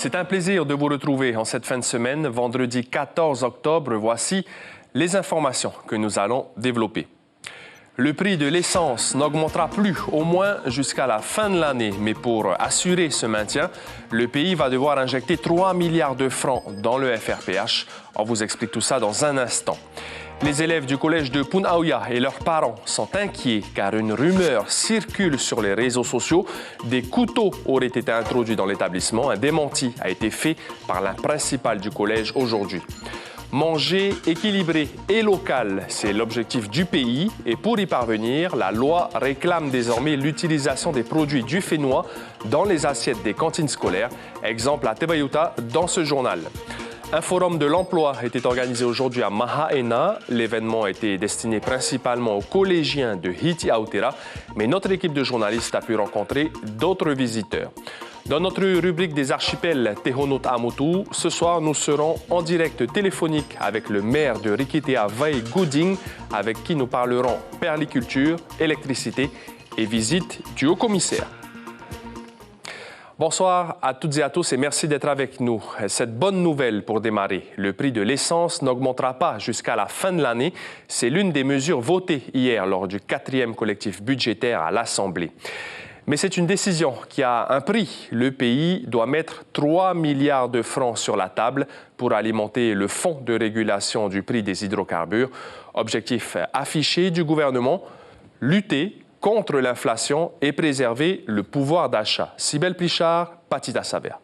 C'est un plaisir de vous retrouver en cette fin de semaine, vendredi 14 octobre. Voici les informations que nous allons développer. Le prix de l'essence n'augmentera plus, au moins jusqu'à la fin de l'année. Mais pour assurer ce maintien, le pays va devoir injecter 3 milliards de francs dans le FRPH. On vous explique tout ça dans un instant. Les élèves du collège de Punaouia et leurs parents sont inquiets car une rumeur circule sur les réseaux sociaux. Des couteaux auraient été introduits dans l'établissement. Un démenti a été fait par la principale du collège aujourd'hui. Manger équilibré et local, c'est l'objectif du pays. Et pour y parvenir, la loi réclame désormais l'utilisation des produits du fénois dans les assiettes des cantines scolaires. Exemple à Tebayuta dans ce journal. Un forum de l'emploi était organisé aujourd'hui à Mahaena. L'événement était destiné principalement aux collégiens de Hiti Aotera, mais notre équipe de journalistes a pu rencontrer d'autres visiteurs. Dans notre rubrique des archipels Tehonot Amutu, ce soir, nous serons en direct téléphonique avec le maire de Rikitea Vai Gouding, avec qui nous parlerons perliculture, électricité et visite du haut-commissaire. Bonsoir à toutes et à tous et merci d'être avec nous. Cette bonne nouvelle pour démarrer, le prix de l'essence n'augmentera pas jusqu'à la fin de l'année. C'est l'une des mesures votées hier lors du 4e collectif budgétaire à l'Assemblée. Mais c'est une décision qui a un prix. Le pays doit mettre 3 milliards de francs sur la table pour alimenter le fonds de régulation du prix des hydrocarbures. Objectif affiché du gouvernement, lutter contre l'inflation et préserver le pouvoir d'achat. Cybèle Plichard, Patita Savea.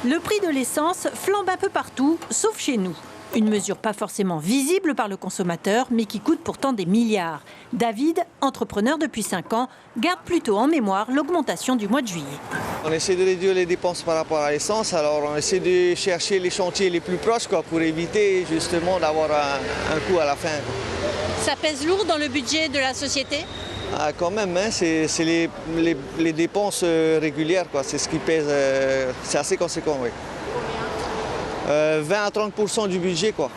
Le prix de l'essence flambe un peu partout, sauf chez nous. Une mesure pas forcément visible par le consommateur, mais qui coûte pourtant des milliards. David, entrepreneur depuis 5 ans, garde plutôt en mémoire l'augmentation du mois de juillet. On essaie de réduire les dépenses par rapport à l'essence, alors on essaie de chercher les chantiers les plus proches pour éviter justement d'avoir un coût à la fin. Ça pèse lourd dans le budget de la société ? Quand même, hein, c'est les dépenses régulières, c'est ce qui pèse, c'est assez conséquent, oui. 20 à 30% du budget, quoi.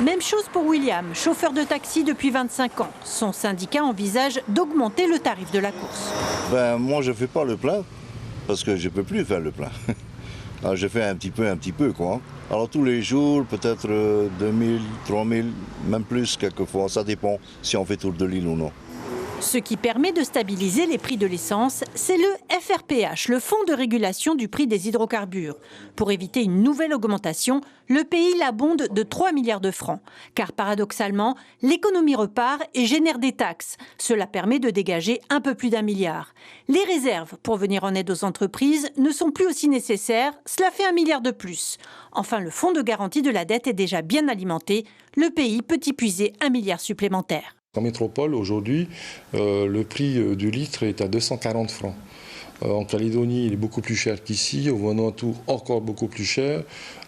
Même chose pour William, chauffeur de taxi depuis 25 ans. Son syndicat envisage d'augmenter le tarif de la course. Moi, je ne fais pas le plein, parce que je ne peux plus faire le plein. Alors, je fais un petit peu, quoi. Alors, tous les jours, peut-être 2000, 3000, même plus, quelquefois. Ça dépend si on fait tour de l'île ou non. Ce qui permet de stabiliser les prix de l'essence, c'est le FRPH, le Fonds de régulation du prix des hydrocarbures. Pour éviter une nouvelle augmentation, le pays l'abonde de 3 milliards de francs. Car paradoxalement, l'économie repart et génère des taxes. Cela permet de dégager un peu plus d'1 milliard. Les réserves pour venir en aide aux entreprises ne sont plus aussi nécessaires, cela fait 1 milliard de plus. Enfin, le fonds de garantie de la dette est déjà bien alimenté. Le pays peut y puiser 1 milliard supplémentaire. En métropole, aujourd'hui, le prix du litre est à 240 francs. En Calédonie, il est beaucoup plus cher qu'ici. Au Vanuatu, encore beaucoup plus cher.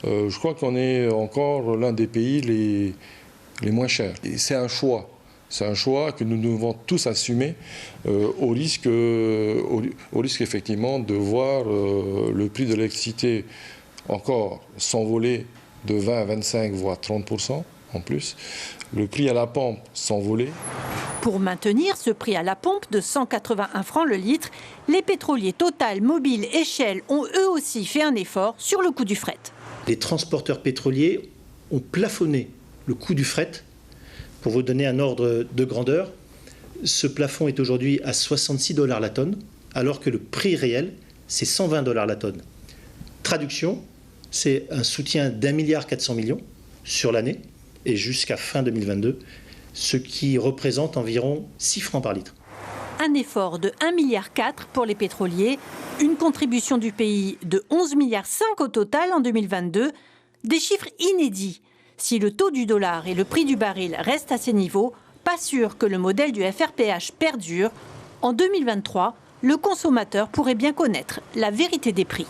Je crois qu'on est encore l'un des pays les moins chers. Et c'est un choix. C'est un choix que nous devons tous assumer au risque effectivement de voir le prix de l'électricité encore s'envoler de 20 à 25, voire 30% en plus. Le prix à la pompe s'envoler. Pour maintenir ce prix à la pompe de 181 francs le litre, les pétroliers Total, Mobil et Shell ont eux aussi fait un effort sur le coût du fret. Les transporteurs pétroliers ont plafonné le coût du fret. Pour vous donner un ordre de grandeur, ce plafond est aujourd'hui à 66 $ la tonne, alors que le prix réel, c'est 120 $ la tonne. Traduction, c'est un soutien d'1,4 milliard sur l'année et jusqu'à fin 2022, ce qui représente environ 6 francs par litre. Un effort de 1,4 milliard pour les pétroliers, une contribution du pays de 11,5 milliards au total en 2022, des chiffres inédits. Si le taux du dollar et le prix du baril restent à ces niveaux, pas sûr que le modèle du FRPH perdure. En 2023, le consommateur pourrait bien connaître la vérité des prix.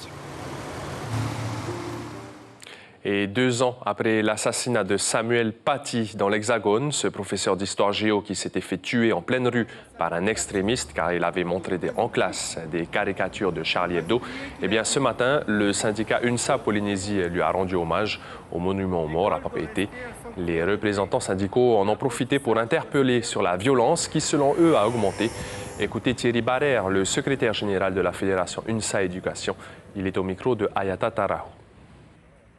Et 2 ans après l'assassinat de Samuel Paty dans l'Hexagone, ce professeur d'histoire géo qui s'était fait tuer en pleine rue par un extrémiste car il avait montré en classe des caricatures de Charlie Hebdo, eh bien ce matin, le syndicat UNSA Polynésie lui a rendu hommage au monument aux morts à Papeete. Les représentants syndicaux en ont profité pour interpeller sur la violence qui, selon eux, a augmenté. Écoutez Thierry Barrère, le secrétaire général de la Fédération UNSA Éducation. Il est au micro de Ayata Tarahou.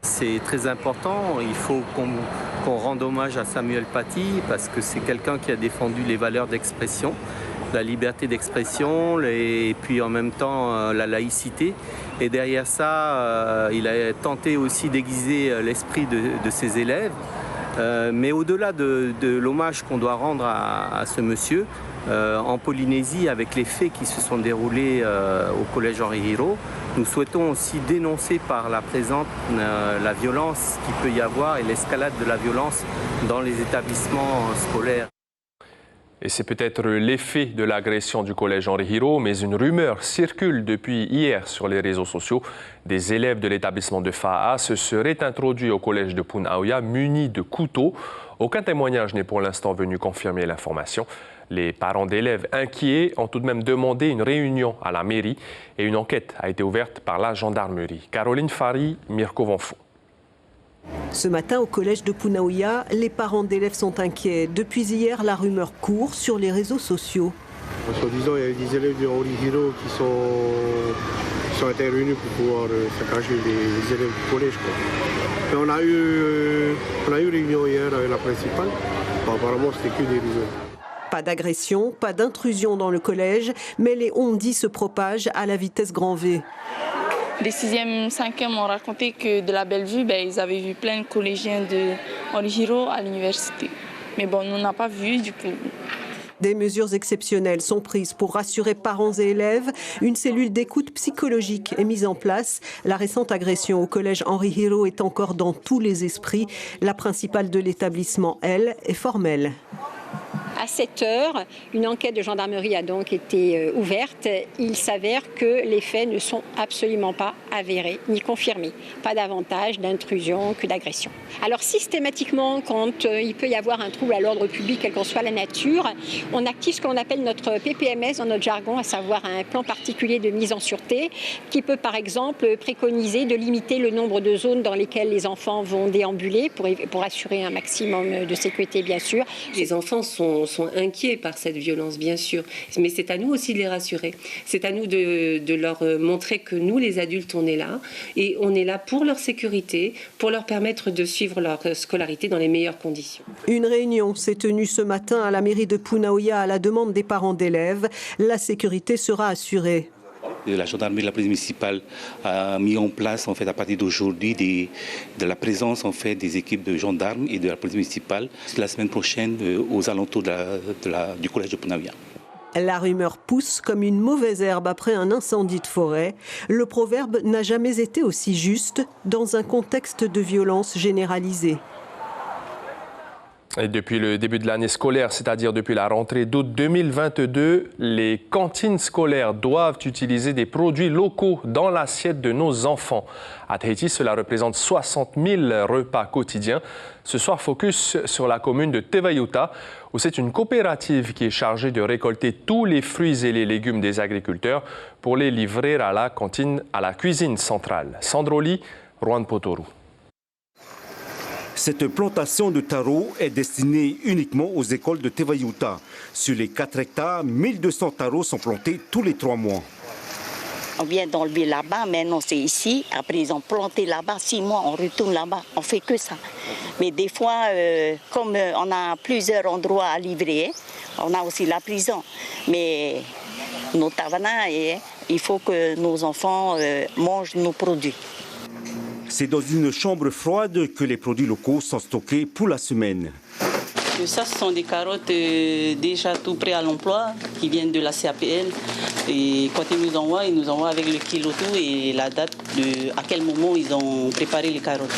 C'est très important, il faut qu'on rende hommage à Samuel Paty parce que c'est quelqu'un qui a défendu les valeurs d'expression, la liberté d'expression et puis en même temps la laïcité. Et derrière ça, il a tenté aussi d'aiguiser l'esprit de ses élèves. Mais au-delà de l'hommage qu'on doit rendre à ce monsieur, en Polynésie, avec les faits qui se sont déroulés au collège Henri Hiro, nous souhaitons aussi dénoncer par la présente la violence qu'il peut y avoir et l'escalade de la violence dans les établissements scolaires. Et c'est peut-être l'effet de l'agression du collège Henri Hiro, mais une rumeur circule depuis hier sur les réseaux sociaux. Des élèves de l'établissement de Fa'a se seraient introduits au collège de Punaoya munis de couteaux. Aucun témoignage n'est pour l'instant venu confirmer l'information. Les parents d'élèves inquiets ont tout de même demandé une réunion à la mairie et une enquête a été ouverte par la gendarmerie. Caroline Fari, Mirko Vanfo. Ce matin, au collège de Punaoya, les parents d'élèves sont inquiets. Depuis hier, la rumeur court sur les réseaux sociaux. Soi-disant, il y a des élèves de Henri Hiro qui sont intervenus pour pouvoir saccager les élèves du collège. Et on a eu réunion hier avec la principale. Apparemment, c'était que des rumeurs. Pas d'agression, pas d'intrusion dans le collège, mais les on-dit se propagent à la vitesse grand V. Les 6e, 5e m'ont raconté que de la Bellevue, ils avaient vu plein de collégiens de Henri Hiro à l'université. Mais bon, on n'a pas vu du coup. Des mesures exceptionnelles sont prises pour rassurer parents et élèves. Une cellule d'écoute psychologique est mise en place. La récente agression au collège Henri Hiro est encore dans tous les esprits. La principale de l'établissement, elle, est formelle. À 7 heures, une enquête de gendarmerie a donc été ouverte. Il s'avère que les faits ne sont absolument pas avérés ni confirmés. Pas davantage d'intrusion que d'agression. Alors systématiquement, quand il peut y avoir un trouble à l'ordre public, quelle qu'en soit la nature, on active ce qu'on appelle notre PPMS dans notre jargon, à savoir un plan particulier de mise en sûreté, qui peut par exemple préconiser de limiter le nombre de zones dans lesquelles les enfants vont déambuler pour assurer un maximum de sécurité, bien sûr. Les enfants sont inquiets par cette violence, bien sûr. Mais c'est à nous aussi de les rassurer. C'est à nous de leur montrer que nous, les adultes, on est là. Et on est là pour leur sécurité, pour leur permettre de suivre leur scolarité dans les meilleures conditions. Une réunion s'est tenue ce matin à la mairie de Punaoya à la demande des parents d'élèves. La sécurité sera assurée. La gendarmerie de la police municipale a mis en place, en fait, à partir d'aujourd'hui, de la présence, en fait, des équipes de gendarmes et de la police municipale la semaine prochaine aux alentours du collège de Punaoya. La rumeur pousse comme une mauvaise herbe après un incendie de forêt. Le proverbe n'a jamais été aussi juste dans un contexte de violence généralisée. Et depuis le début de l'année scolaire, c'est-à-dire depuis la rentrée d'août 2022, les cantines scolaires doivent utiliser des produits locaux dans l'assiette de nos enfants. À Tahiti, cela représente 60 000 repas quotidiens. Ce soir, focus sur la commune de Tevayuta, où c'est une coopérative qui est chargée de récolter tous les fruits et les légumes des agriculteurs pour les livrer à la cuisine centrale. Sandroli, Rohan Potoru. Cette plantation de taro est destinée uniquement aux écoles de Tevayuta. Sur les 4 hectares, 1200 taros sont plantés tous les 3 mois. On vient d'enlever là-bas, maintenant c'est ici. Après ils ont planté là-bas, 6 mois, on retourne là-bas. On fait que ça. Mais des fois, comme on a plusieurs endroits à livrer, on a aussi la prison. Mais nos tavanas, il faut que nos enfants mangent nos produits. C'est dans une chambre froide que les produits locaux sont stockés pour la semaine. Ça, ce sont des carottes déjà tout prêts à l'emploi, qui viennent de la CAPL. Et quand ils nous envoient avec le kilo tout et la date à quel moment ils ont préparé les carottes.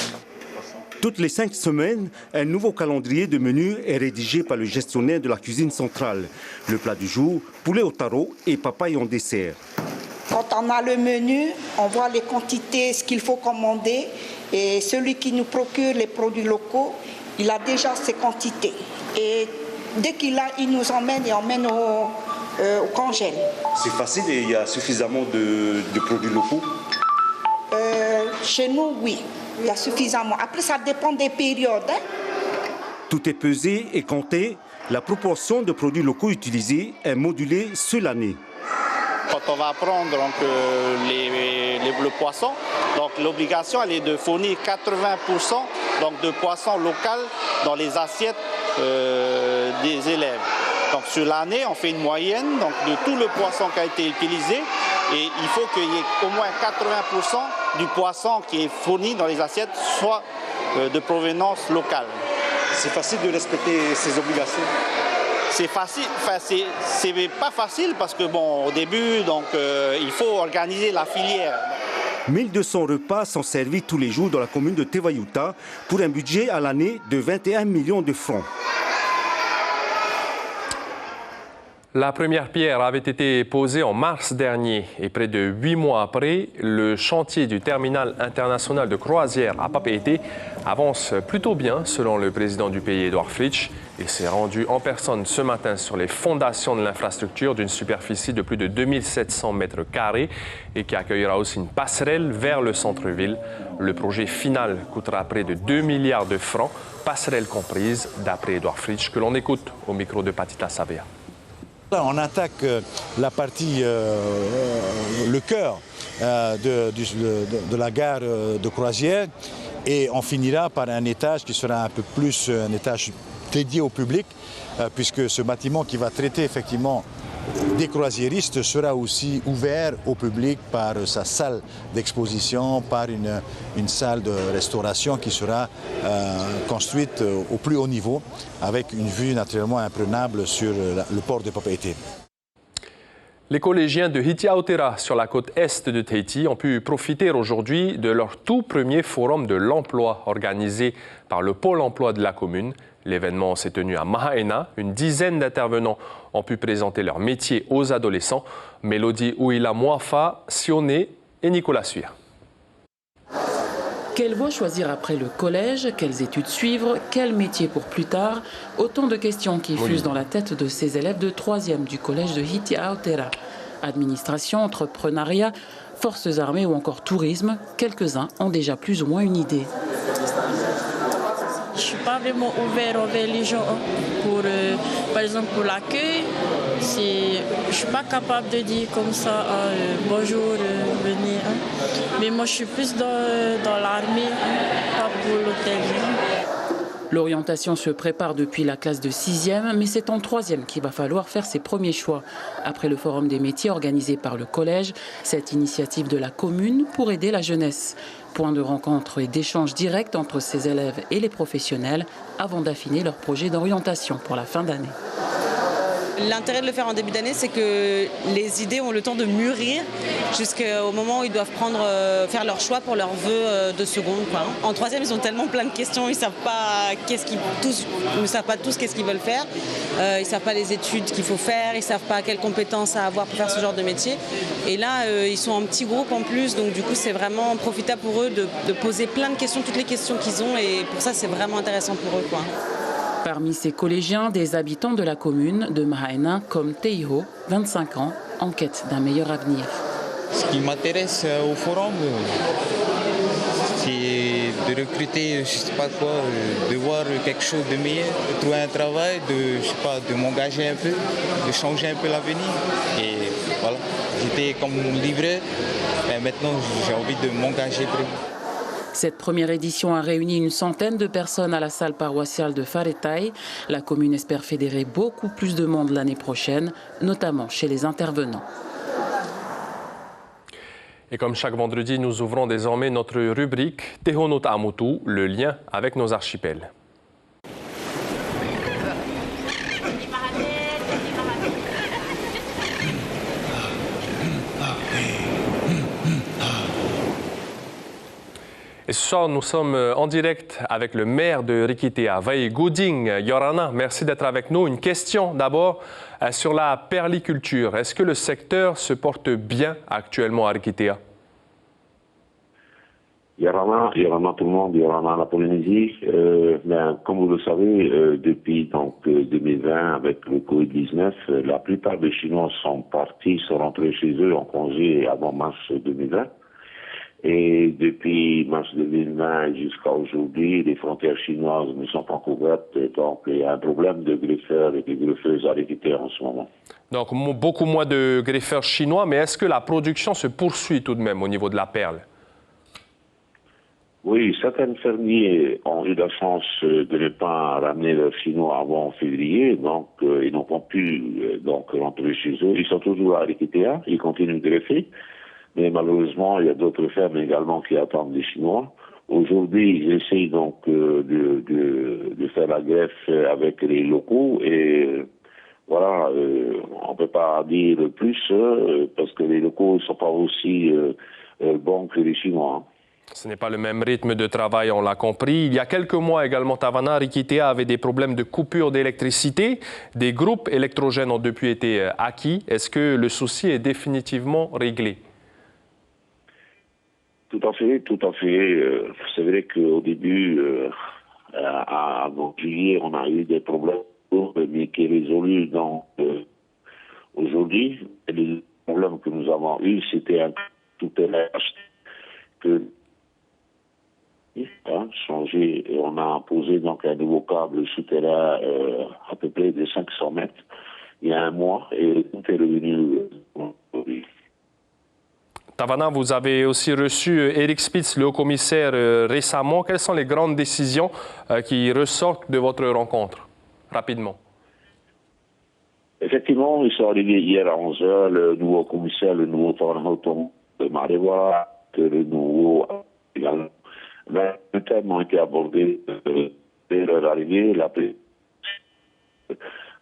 Toutes les 5 semaines, un nouveau calendrier de menus est rédigé par le gestionnaire de la cuisine centrale. Le plat du jour, poulet au taro et papaye en dessert. Quand on a le menu, on voit les quantités, ce qu'il faut commander. Et celui qui nous procure les produits locaux, il a déjà ses quantités. Et dès qu'il a, il nous emmène et emmène au congèle. C'est facile et il y a suffisamment de produits locaux? Chez nous, oui, il y a suffisamment. Après, ça dépend des périodes. Tout est pesé et compté. La proportion de produits locaux utilisés est modulée sur l'année. Quand on va prendre donc, le poisson, donc l'obligation elle est de fournir 80% donc, de poisson local dans les assiettes des élèves. Donc sur l'année, on fait une moyenne donc, de tout le poisson qui a été utilisé et il faut qu'il y ait au moins 80% du poisson qui est fourni dans les assiettes soit de provenance locale. C'est facile de respecter ces obligations? C'est facile, enfin c'est pas facile parce que bon, au début, donc il faut organiser la filière. 1200 repas sont servis tous les jours dans la commune de Tevayuta pour un budget à l'année de 21 millions de francs. La première pierre avait été posée en mars dernier et près de 8 mois après, le chantier du terminal international de croisière à Papeete avance plutôt bien selon le président du pays, Edouard Fritsch. Il s'est rendu en personne ce matin sur les fondations de l'infrastructure d'une superficie de plus de 2700 mètres carrés et qui accueillera aussi une passerelle vers le centre-ville. Le projet final coûtera près de 2 milliards de francs, passerelle comprise, d'après Edouard Fritsch, que l'on écoute au micro de Patita Savea. On attaque la partie, le cœur de la gare de croisière et on finira par un étage qui sera un peu plus un étage dédié au public puisque ce bâtiment qui va traiter effectivement des croisiéristes sera aussi ouvert au public par sa salle d'exposition, par une salle de restauration qui sera construite au plus haut niveau avec une vue naturellement imprenable sur le port de Papeete. Les collégiens de Hitiautera sur la côte est de Tahiti ont pu profiter aujourd'hui de leur tout premier forum de l'emploi organisé par le pôle emploi de la commune. L'événement s'est tenu à Mahaena. Une dizaine d'intervenants ont pu présenter leur métier aux adolescents. Mélodie Ouila Moafa, Sioné et Nicolas Suya. Quelle voie choisir après le collège? Quelles études suivre? Quel métier pour plus tard? Autant de questions qui fusent dans la tête de ces élèves de 3e du collège de Hitiautera. Administration, entrepreneuriat, forces armées ou encore tourisme, quelques-uns ont déjà plus ou moins une idée. Je ne suis pas vraiment ouvert envers les gens. Par exemple, pour l'accueil, je ne suis pas capable de dire comme ça, bonjour, venez. Mais moi, je suis plus dans l'armée, pas pour l'hôtel. L'orientation se prépare depuis la classe de 6e, mais c'est en 3e qu'il va falloir faire ses premiers choix. Après le forum des métiers organisé par le collège, cette initiative de la commune pour aider la jeunesse. Point de rencontre et d'échange direct entre ces élèves et les professionnels avant d'affiner leur projet d'orientation pour la fin d'année. L'intérêt de le faire en début d'année, c'est que les idées ont le temps de mûrir jusqu'au moment où ils doivent faire leur choix pour leurs vœux de seconde. En 3e, ils ont tellement plein de questions, ils ne savent pas tous qu'est-ce qu'ils veulent faire. Ils ne savent pas les études qu'il faut faire, ils ne savent pas quelles compétences à avoir pour faire ce genre de métier. Et là, ils sont en petit groupe en plus, donc du coup, c'est vraiment profitable pour eux de poser plein de questions, toutes les questions qu'ils ont. Et pour ça, c'est vraiment intéressant pour eux. Parmi ces collégiens, des habitants de la commune de Mahaena comme Teiho, 25 ans, en quête d'un meilleur avenir. Ce qui m'intéresse au forum, c'est de recruter, je ne sais pas quoi, de voir quelque chose de meilleur, de trouver un travail, de m'engager un peu, de changer un peu l'avenir. Et voilà, j'étais comme livreur, mais maintenant j'ai envie de m'engager vraiment. Cette première édition a réuni une centaine de personnes à la salle paroissiale de Wharetai. La commune espère fédérer beaucoup plus de monde l'année prochaine, notamment chez les intervenants. Et comme chaque vendredi, nous ouvrons désormais notre rubrique Teho Ta'amutu, le lien avec nos archipels. Et ce soir, nous sommes en direct avec le maire de Rikitea, Vai Gouding. Yorana, merci d'être avec nous. Une question d'abord sur la perliculture. Est-ce que le secteur se porte bien actuellement à Rikitea? Yorana tout le monde, Yorana la Polynésie. Comme vous le savez, depuis 2020, avec le Covid-19, la plupart des Chinois sont rentrés chez eux en congé avant mars 2020. Et depuis mars 2020 jusqu'à aujourd'hui, les frontières chinoises ne sont pas couvertes. Donc, il y a un problème de greffeurs et de greffeuses à l'équité en ce moment. Donc, beaucoup moins de greffeurs chinois, mais est-ce que la production se poursuit tout de même au niveau de la perle? Oui, certains fermiers ont eu la chance de ne pas ramener leurs Chinois avant février, donc ils n'ont pas pu rentrer chez eux. Ils sont toujours à l'Equitea, ils continuent de greffer, mais malheureusement, il y a d'autres fermes également qui attendent des Chinois. Aujourd'hui, ils essayent donc de faire la greffe avec les locaux et voilà, on ne peut pas dire plus parce que les locaux ne sont pas aussi bons que les Chinois. Ce n'est pas le même rythme de travail, on l'a compris. Il y a quelques mois également, Tavana, Rikitea avait des problèmes de coupure d'électricité. Des groupes électrogènes ont depuis été acquis. Est-ce que le souci est définitivement réglé? Tout à fait, tout à fait. C'est vrai qu'au début, à juillet, on a eu des problèmes, mais qui est résolu. Donc, aujourd'hui, les problèmes que nous avons eus, c'était un tout que changé et on a posé donc un nouveau câble souterrain à peu près de 500 mètres il y a un mois et tout est revenu. Tavana, vous avez aussi reçu Eric Spitz, le haut-commissaire, récemment. Quelles sont les grandes décisions qui ressortent de votre rencontre? Rapidement. Effectivement, ils sont arrivés hier à 11h, le nouveau commissaire, le nouveau Tavana de Marewa, le nouveau... Les thèmes ont été abordés dès leur arrivée,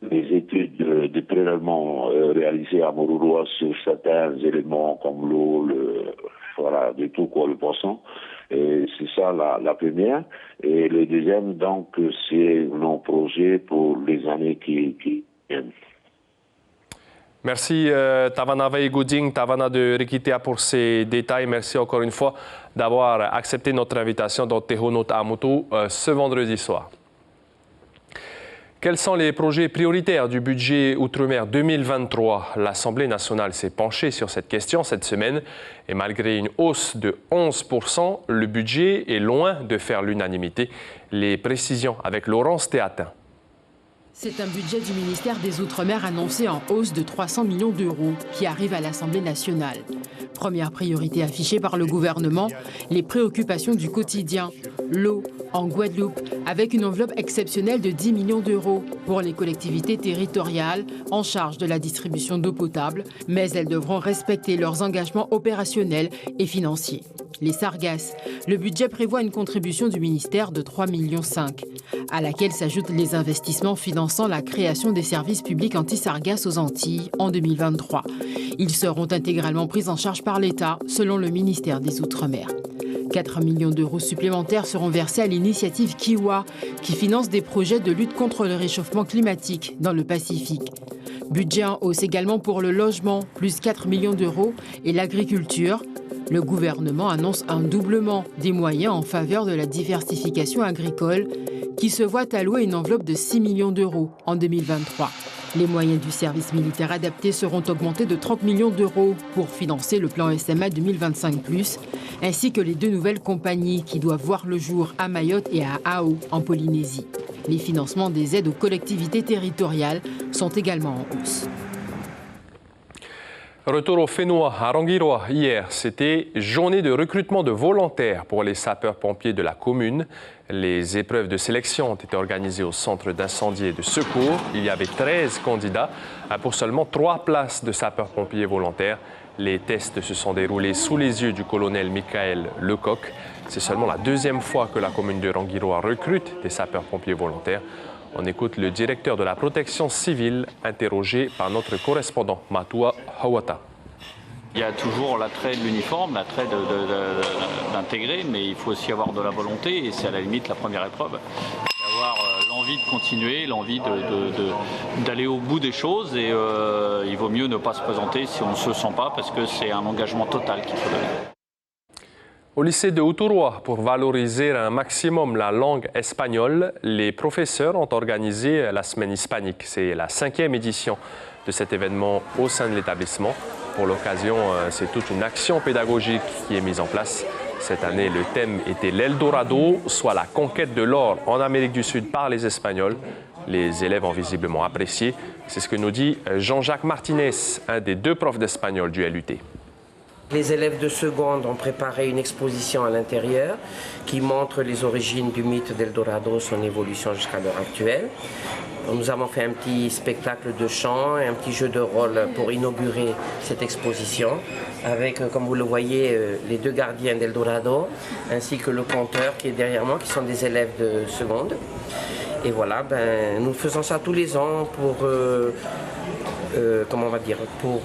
les études de prélèvement réalisées à Moruroa sur certains éléments comme l'eau, voilà, de tout quoi, le poisson. Et c'est ça la première. Et le deuxième, donc, c'est nos projets pour les années qui viennent. Merci Tavana Veigouding, Tavana de Rikitea pour ces détails. Merci encore une fois d'avoir accepté notre invitation dans Tehono Ta'amutu ce vendredi soir. Quels sont les projets prioritaires du budget Outre-mer 2023? L'Assemblée nationale s'est penchée sur cette question cette semaine et malgré une hausse de 11%, le budget est loin de faire l'unanimité. Les précisions avec Laurence Théatin. C'est un budget du ministère des Outre-mer annoncé en hausse de 300 millions d'euros qui arrive à l'Assemblée nationale. Première priorité affichée par le gouvernement, les préoccupations du quotidien. L'eau en Guadeloupe, avec une enveloppe exceptionnelle de 10 millions d'euros pour les collectivités territoriales en charge de la distribution d'eau potable, mais elles devront respecter leurs engagements opérationnels et financiers. Les Sargasses, le budget prévoit une contribution du ministère de 3,5 millions, à laquelle s'ajoutent les investissements finançant la création des services publics anti-sargasses aux Antilles en 2023. Ils seront intégralement pris en charge par l'État, selon le ministère des Outre-mer. 4 millions d'euros supplémentaires seront versés à l'initiative Kiwa, qui finance des projets de lutte contre le réchauffement climatique dans le Pacifique. Budget en hausse également pour le logement, plus 4 millions d'euros, et l'agriculture. Le gouvernement annonce un doublement des moyens en faveur de la diversification agricole, qui se voit allouer une enveloppe de 6 millions d'euros en 2023. Les moyens du service militaire adapté seront augmentés de 30 millions d'euros pour financer le plan SMA 2025+, ainsi que les 2 nouvelles compagnies qui doivent voir le jour à Mayotte et à Ao, en Polynésie. Les financements des aides aux collectivités territoriales sont également en hausse. Retour au Fénois, à Rangiroa, hier, c'était journée de recrutement de volontaires pour les sapeurs-pompiers de la commune. Les épreuves de sélection ont été organisées au centre d'incendie et de secours. Il y avait 13 candidats pour seulement 3 places de sapeurs-pompiers volontaires. Les tests se sont déroulés sous les yeux du colonel Michael Lecoq. C'est seulement la 2e fois que la commune de Rangiroa recrute des sapeurs-pompiers volontaires. On écoute le directeur de la protection civile, interrogé par notre correspondant Matua Hawata. Il y a toujours l'attrait de l'uniforme, l'attrait d'intégrer, mais il faut aussi avoir de la volonté, et c'est à la limite la première épreuve. Avoir l'envie de continuer, l'envie d'aller au bout des choses, et il vaut mieux ne pas se présenter si on ne se sent pas, parce que c'est un engagement total qu'il faut donner. Au lycée de Uturoa, pour valoriser un maximum la langue espagnole, les professeurs ont organisé la semaine hispanique. C'est la 5e édition de cet événement au sein de l'établissement. Pour l'occasion, c'est toute une action pédagogique qui est mise en place. Cette année, le thème était l'Eldorado, soit la conquête de l'or en Amérique du Sud par les Espagnols. Les élèves ont visiblement apprécié. C'est ce que nous dit Jean-Jacques Martinez, un des 2 profs d'espagnol du LUT. Les élèves de seconde ont préparé une exposition à l'intérieur qui montre les origines du mythe d'Eldorado, son évolution jusqu'à l'heure actuelle. Nous avons fait un petit spectacle de chant et un petit jeu de rôle pour inaugurer cette exposition avec, comme vous le voyez, les 2 gardiens d'Eldorado ainsi que le conteur qui est derrière moi, qui sont des élèves de seconde. Et voilà, nous faisons ça tous les ans pour... pour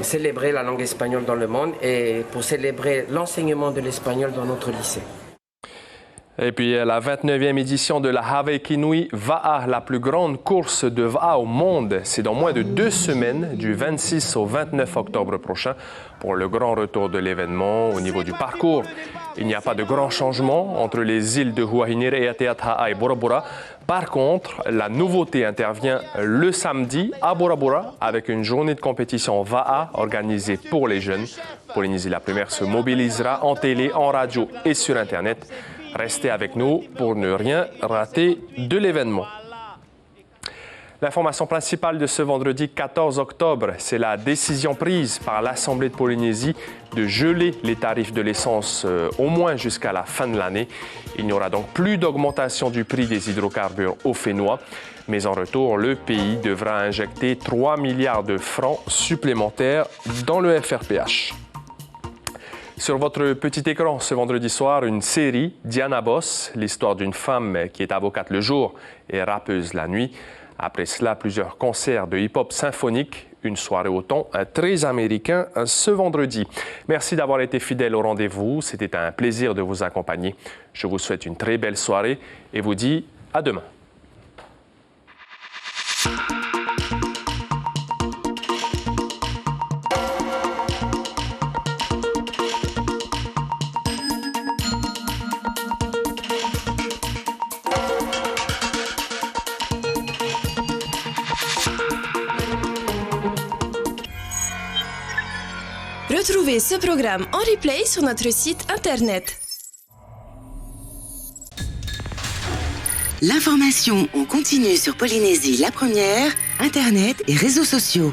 célébrer la langue espagnole dans le monde et pour célébrer l'enseignement de l'espagnol dans notre lycée. Et puis la 29e édition de la Havaikinui Va'a, la plus grande course de Va'a au monde. C'est dans moins de 2 semaines, du 26 au 29 octobre prochain, pour le grand retour de l'événement. Au niveau du parcours, il n'y a pas de grand changement entre les îles de Huahine, Eateata'a et Bora Bora. Par contre, la nouveauté intervient le samedi à Bora Bora avec une journée de compétition Va'a organisée pour les jeunes. Polynésie la Première se mobilisera en télé, en radio et sur Internet. Restez avec nous pour ne rien rater de l'événement. L'information principale de ce vendredi 14 octobre, c'est la décision prise par l'Assemblée de Polynésie de geler les tarifs de l'essence au moins jusqu'à la fin de l'année. Il n'y aura donc plus d'augmentation du prix des hydrocarbures au Fénois, mais en retour, le pays devra injecter 3 milliards de francs supplémentaires dans le FRPH. Sur votre petit écran, ce vendredi soir, une série, Diana Boss, l'histoire d'une femme qui est avocate le jour et rappeuse la nuit. Après cela, plusieurs concerts de hip-hop symphonique, une soirée au ton très américain ce vendredi. Merci d'avoir été fidèle au rendez-vous. C'était un plaisir de vous accompagner. Je vous souhaite une très belle soirée et vous dis à demain. Retrouvez ce programme en replay sur notre site internet. L'information en continu sur Polynésie la Première, internet et réseaux sociaux.